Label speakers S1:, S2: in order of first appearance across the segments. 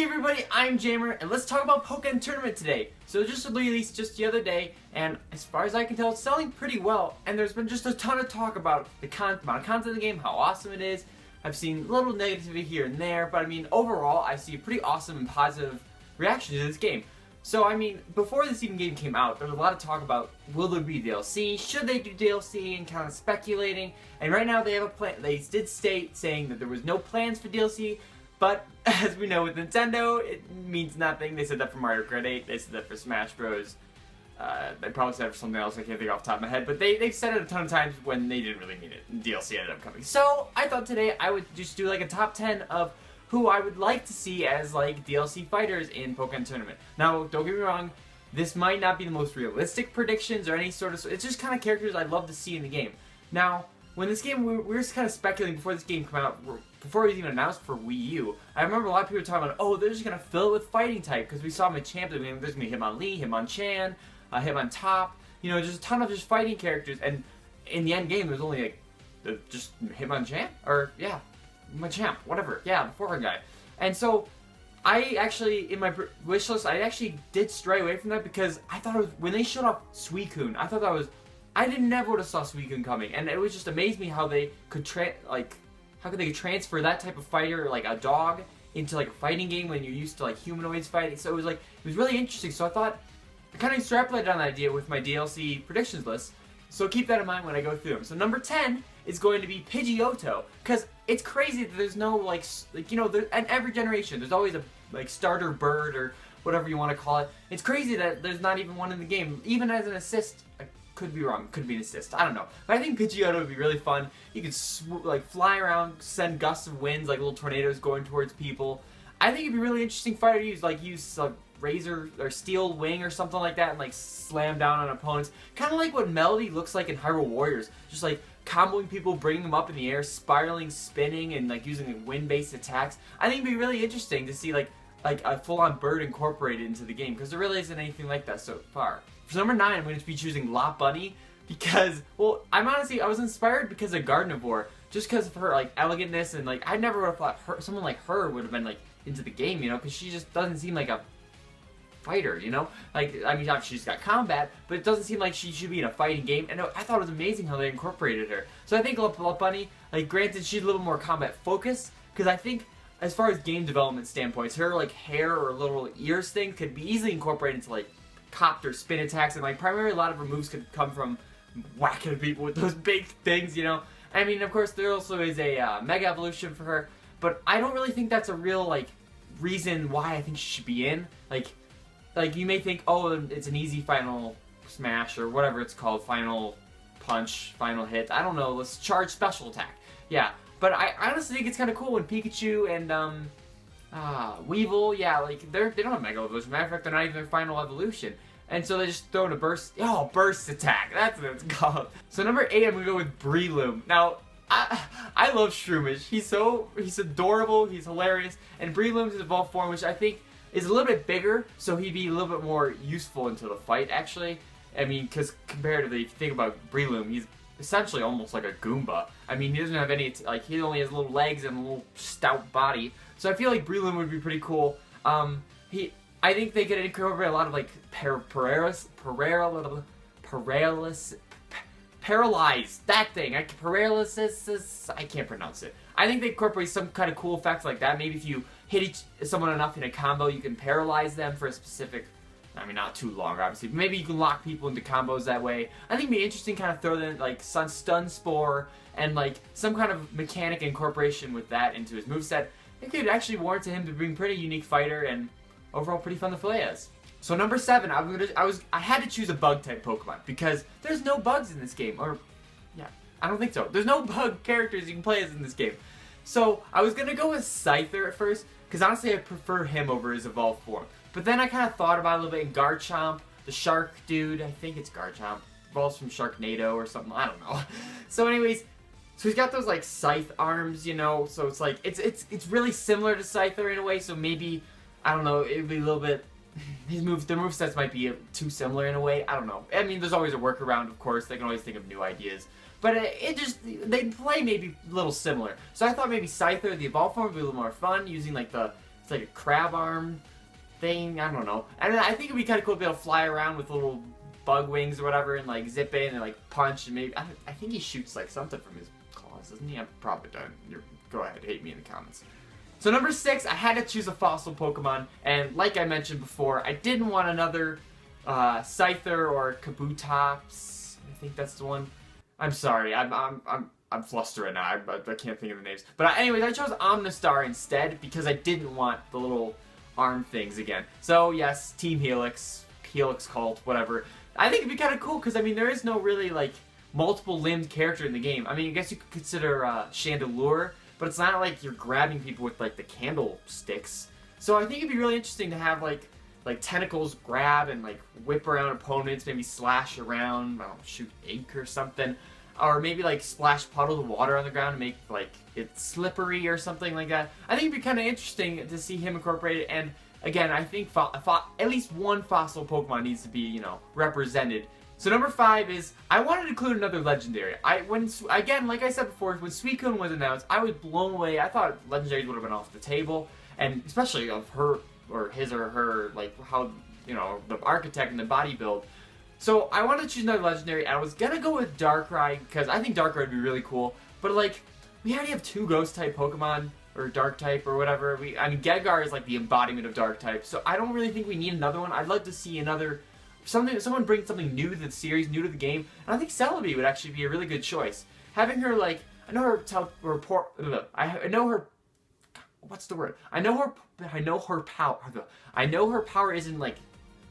S1: Hey everybody, I'm Jamer, and let's talk about Pokken Tournament today. So it just released just the other day, and as far as I can tell, it's selling pretty well, and there's been just a ton of talk about the amount of content in the game, how awesome it is. I've seen little negativity here and there, but I mean, overall, I see a pretty awesome and positive reaction to this game. So, I mean, before this game came out, there was a lot of talk about, will there be DLC, should they do DLC, and kind of speculating, and right now they have a plan. They did state saying that there was no plans for DLC, but as we know with Nintendo, it means nothing. They said that for Mario Kart 8, they said that for Smash Bros. They probably said it for something else I can't think off the top of my head, but they've said it a ton of times when they didn't really mean it, and DLC ended up coming. So, I thought today I would just do like a top 10 of who I would like to see as like DLC fighters in Pokken Tournament. Now, don't get me wrong, this might not be the most realistic predictions or any sort of, it's just kind of characters I'd love to see in the game. Now, when this game, we were just kind of speculating before this game came out, before it was even announced for Wii U, I remember a lot of people talking about, oh, they're just going to fill it with fighting type, because we saw him in Champions, there's going to be Hitmonlee, Hitmonchan, Hitmontop, you know, just a ton of just fighting characters, and in the end game, there's only like, just Hitmonchan, or, yeah, Machamp, whatever, yeah, the foreign guy. And so, I actually, in my wish list, I actually did stray away from that, because I thought it was, when they showed off Suicune, I thought that was, I never would have saw Suicune coming, and it was just amazed me how they could how could they transfer that type of fighter, like a dog, into like a fighting game when you're used to like humanoids fighting. So it was really interesting. So I thought, I kind of extrapolated on that idea with my DLC predictions list. So keep that in mind when I go through them. So number 10 is going to be Pidgeotto, because it's crazy that there's no like you know, in every generation there's always a like starter bird or whatever you want to call it. It's crazy that there's not even one in the game, even as an assist. Could be wrong. Could be an assist. I don't know. But I think Pidgeotto would be really fun. You could like fly around, send gusts of winds, like little tornadoes going towards people. I think it'd be really interesting fighter to use. Like use razor or steel wing or something like that, and like slam down on opponents. Kind of like what Melody looks like in Hyrule Warriors. Just like comboing people, bringing them up in the air, spiraling, spinning, and like using like, wind-based attacks. I think it'd be really interesting to see like a full-on bird incorporated into the game, because there really isn't anything like that so far. For number 9, I'm going to be choosing Lopunny, because, well, I was inspired because of Gardevoir, just because of her, like, elegantness, and, like, I never would have thought someone like her would have been, like, into the game, you know, because she just doesn't seem like a fighter, you know? Like, I mean, she's got combat, but it doesn't seem like she should be in a fighting game, and I thought it was amazing how they incorporated her. So I think Lopunny, like, granted, she's a little more combat focused, because I think, as far as game development standpoints, her, like, hair or little ears thing could be easily incorporated into, like, copter spin attacks, and like primarily a lot of her moves could come from whacking people with those big things, you know. I mean, of course, there also is a Mega Evolution for her, but I don't really think that's a real like reason why I think she should be in. Like you may think, oh, it's an easy final smash or whatever it's called, final punch, final hit. I don't know. Let's charge special attack. Yeah, but I honestly think it's kind of cool when Pikachu and Weevil, yeah, like, they don't have Mega Evolution. Matter of fact, they're not even their final evolution. And so they just throw in a burst attack. That's what it's called. So number 8, I'm gonna go with Breloom. Now, I love Shroomish. He's adorable, he's hilarious, and Breloom's evolved form, which I think is a little bit bigger, so he'd be a little bit more useful into the fight, actually. I mean, because comparatively, if you think about Breloom, he's essentially almost like a Goomba. I mean, he doesn't have any, like, he only has little legs and a little stout body. So I feel like Breloom would be pretty cool. I think they could incorporate a lot of, like, paralyzed, that thing, paralysis, I can't pronounce it. I think they incorporate some kind of cool effects like that. Maybe if you hit someone enough in a combo, you can paralyze them for a specific, I mean, not too long, obviously, but maybe you can lock people into combos that way. I think it'd be interesting kind of throw in, like, Stun Spore and, like, some kind of mechanic incorporation with that into his moveset. It could actually warrant him to bring pretty unique fighter and overall pretty fun to play as. So number 7, I had to choose a bug-type Pokemon, because there's no bugs in this game, or, yeah, I don't think so. There's no bug characters you can play as in this game. So I was going to go with Scizor at first, because honestly I prefer him over his evolved form. But then I kind of thought about it a little bit, and Garchomp, the shark dude, I think it's Garchomp, evolves from Sharknado or something, I don't know. So anyways, so he's got those like scythe arms, you know, so it's like, it's really similar to Scizor in a way, so maybe, I don't know, it'd be a little bit, their movesets might be too similar in a way, I don't know. I mean, there's always a workaround, of course, they can always think of new ideas. But they play maybe a little similar. So I thought maybe Scizor, the evolved form, would be a little more fun, using like the it's like a crab arm thing. I don't know. And I think it'd be kind of cool to be able to fly around with little bug wings or whatever, and like zip in and like punch, and maybe I think he shoots like something from his claws, doesn't he? I'm probably done. Go ahead, hate me in the comments. So number 6, I had to choose a fossil Pokemon, and like I mentioned before, I didn't want another Scyther or Kabutops. I think that's the one. I'm sorry, I'm flustered right now. I can't think of the names. But anyways, I chose Omastar instead because I didn't want the little arm things again. So yes, Team Helix, Helix Cult, whatever. I think it'd be kind of cool because I mean there is no really like multiple limbed character in the game. I mean I guess you could consider Chandelure, but it's not like you're grabbing people with like the candlesticks. So I think it'd be really interesting to have like tentacles grab and like whip around opponents, maybe slash around, I don't know, shoot ink or something. Or maybe like splash puddles of water on the ground and make like it slippery or something like that. I think it'd be kind of interesting to see him incorporated. And again, I think at least one fossil Pokemon needs to be, you know, represented. So number 5 is, I wanted to include another legendary. Again, like I said before, when Suicune was announced, I was blown away. I thought legendaries would have been off the table, and especially of her, or his or her, like how, you know, the architect and the body build. So I wanted to choose another legendary. I was gonna go with Darkrai because I think Darkrai would be really cool. But like, we already have 2 ghost type Pokemon, or dark type or whatever. I mean Gengar is like the embodiment of dark type, so I don't really think we need another one. I'd love to see someone bring something new to the series, new to the game, and I think Celebi would actually be a really good choice. Having her like, I know her power isn't like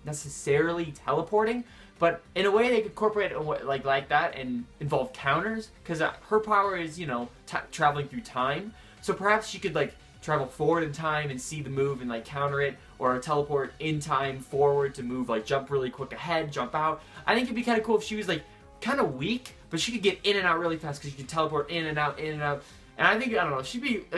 S1: necessarily teleporting, but in a way they could incorporate it like that and involve counters, because her power is, you know, traveling through time. So perhaps she could like travel forward in time and see the move and like counter it, or teleport in time forward to move, like jump really quick ahead, jump out. I think it'd be kind of cool if she was like kind of weak, but she could get in and out really fast because she could teleport in and out, in and out. And I think, I don't know, she'd be a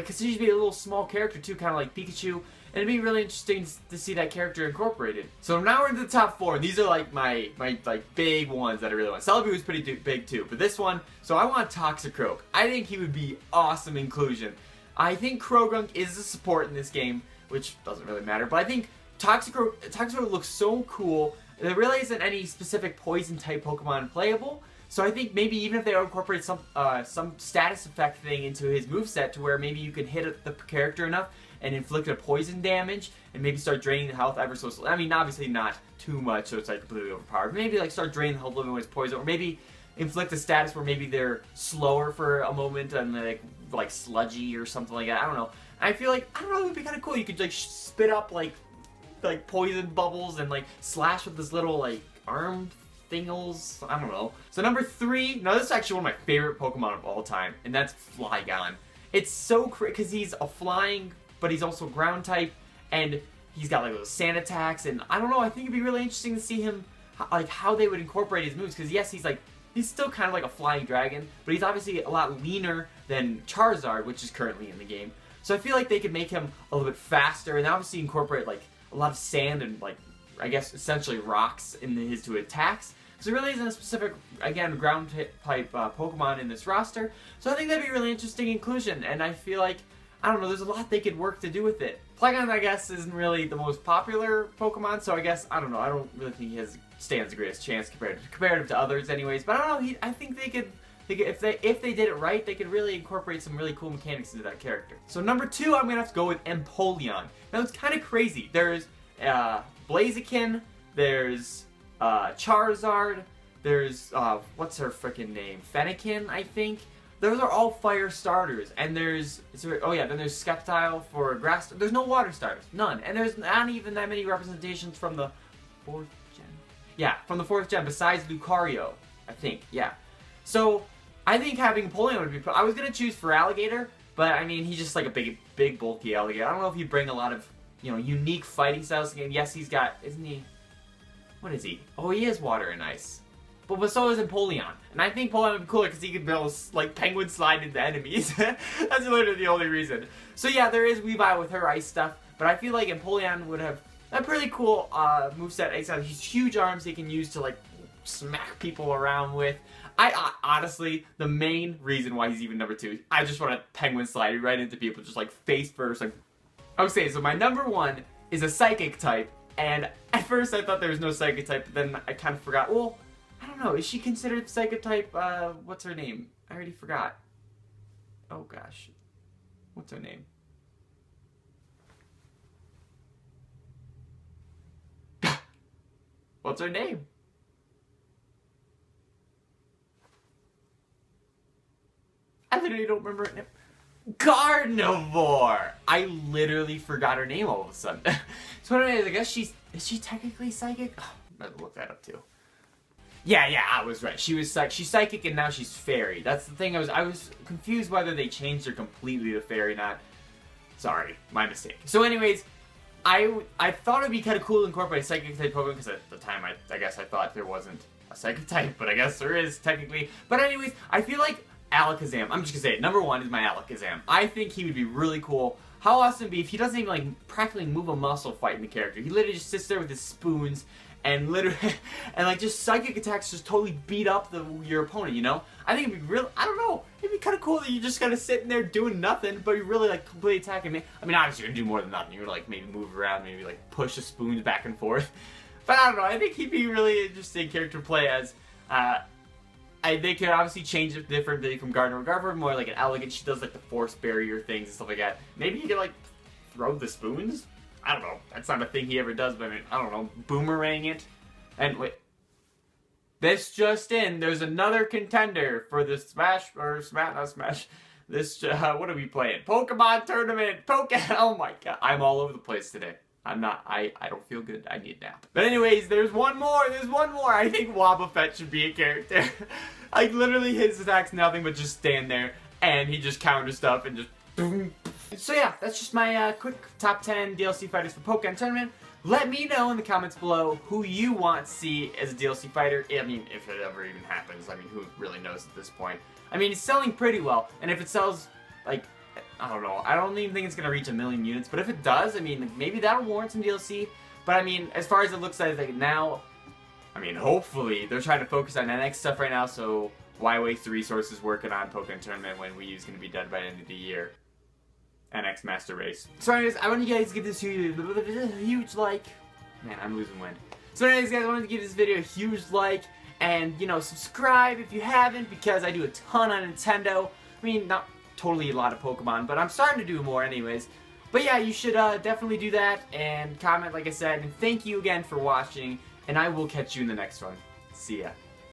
S1: little small character too, kind of like Pikachu. And it'd be really interesting to see that character incorporated. So now we're into the top 4, and these are like my like big ones that I really want. Celebi was pretty big too, but this one, so I want Toxicroak. I think he would be awesome inclusion. I think Croagunk is a support in this game, which doesn't really matter, but I think Toxicroak looks so cool. There really isn't any specific poison type Pokemon playable, so I think maybe even if they incorporate some status effect thing into his moveset to where maybe you can hit the character enough and inflict a poison damage and maybe start draining the health ever so slowly. I mean, obviously not too much so it's like completely overpowered, but maybe like start draining the health a little bit with poison, or maybe inflict a status where maybe they're slower for a moment and they're like sludgy or something like that. I don't know. I feel like, I don't know, it would be kind of cool. You could like spit up like poison bubbles and like slash with this little like arm thingles. I don't know. So number 3, now this is actually one of my favorite Pokemon of all time, and that's Flygon. It's so crazy because he's a flying, but he's also ground type, and he's got like those sand attacks, and I don't know, I think it'd be really interesting to see him, like how they would incorporate his moves, because yes, he's still kind of like a flying dragon, but he's obviously a lot leaner than Charizard, which is currently in the game. So I feel like they could make him a little bit faster, and obviously incorporate like a lot of sand and like, I guess essentially rocks in his 2 attacks. So there really isn't a specific, again, ground type Pokemon in this roster. So I think that'd be a really interesting inclusion, and I feel like, I don't know, there's a lot they could work to do with it. Flygon, I guess, isn't really the most popular Pokemon, so I guess, I don't know, I don't really think he stands the greatest chance comparative to others anyways, but I don't know, I think they could, if they did it right, they could really incorporate some really cool mechanics into that character. So number 2, I'm going to have to go with Empoleon. Now it's kind of crazy. There's Blaziken, there's Charizard, there's, what's her freaking name? Fennekin, I think? Those are all fire starters, and then there's Sceptile for grass. There's no water starters, none, and there's not even that many representations from the 4th gen. Yeah, from the 4th gen, besides Lucario, I think, yeah. So, I think having Empoleon would be, I was gonna choose for Alligator, but I mean, he's just like a big, bulky alligator. I don't know if he'd bring a lot of, you know, unique fighting styles to the game. Yes, he's got, isn't he, what is he? Oh, he is water and ice. But so is Empoleon. And I think Empoleon would be cooler because he could be able to, like, penguin slide into enemies. That's literally the only reason. So yeah, there is Weavile with her ice stuff, but I feel like Empoleon would have a pretty cool moveset. He's huge arms he can use to, like, smack people around with. I honestly, the main reason why he's even number 2, I just want to penguin slide right into people, just like face first, like Okay, so my number 1 is a Psychic type, and at first I thought there was no Psychic type, but then I kind of forgot. Well, I don't know, is she considered Psychic type? What's her name? I already forgot. Oh gosh. What's her name? What's her name? I literally don't remember her name. Gardevoir! I literally forgot her name all of a sudden. So anyways, I guess is she technically psychic? Oh, I have to look that up too. Yeah, I was right. She's psychic and now she's fairy. That's the thing, I was confused whether they changed her completely to fairy or not. Sorry, my mistake. So anyways, I thought it'd be kind of cool to incorporate a psychic type Pokemon because at the time I guess I thought there wasn't a psychic type, but I guess there is technically. But anyways, I feel like Alakazam, I'm just gonna say it, number 1 is my Alakazam. I think he would be really cool. How awesome would it be if he doesn't even like practically move a muscle fighting the character. He literally just sits there with his spoons and literally, and like just psychic attacks just totally beat up your opponent, you know? I think it'd be real, I don't know, it'd be kind of cool that you're just kind of sitting there doing nothing, but you're really like completely attacking me. I mean, obviously you're gonna do more than nothing. You're gonna like maybe move around, maybe like push the spoons back and forth. But I don't know, I think he'd be a really interesting character to play as. They could obviously change it differently from Gardevoir. Gardevoir more like an elegant, she does like the force barrier things and stuff like that. Maybe he could like throw the spoons? I don't know. That's not a thing he ever does, but I mean, I don't know. Boomerang it. And wait. This just in, there's another contender for the not Smash. This, what are we playing? Pokemon Tournament! Oh my god. I'm all over the place today. I'm not, I don't feel good. I need a nap. But anyways, there's one more. I think Wobbuffet should be a character. Like, literally, his attack's nothing but just stand there, and he just counters stuff and just boom. So yeah, that's just my quick top 10 DLC fighters for Pokken Tournament. Let me know in the comments below who you want to see as a DLC fighter. I mean, if it ever even happens. I mean, who really knows at this point? I mean, it's selling pretty well, and if it sells, like, I don't know, I don't even think it's going to reach 1 million units, but if it does, I mean, maybe that'll warrant some DLC. But I mean, as far as it looks like now, I mean, hopefully, they're trying to focus on NX stuff right now, so why waste the resources working on Pokken Tournament when Wii U's going to be done by the end of the year? NX Master Race. So anyways, I want you guys to give this a huge like. Man, I'm losing wind. So anyways, guys, I wanted to give this video a huge like, and, you know, subscribe if you haven't, because I do a ton on Nintendo. I mean, not totally a lot of Pokemon, but I'm starting to do more anyways. But yeah, you should definitely do that, and comment like I said, and thank you again for watching, and I will catch you in the next one. See ya.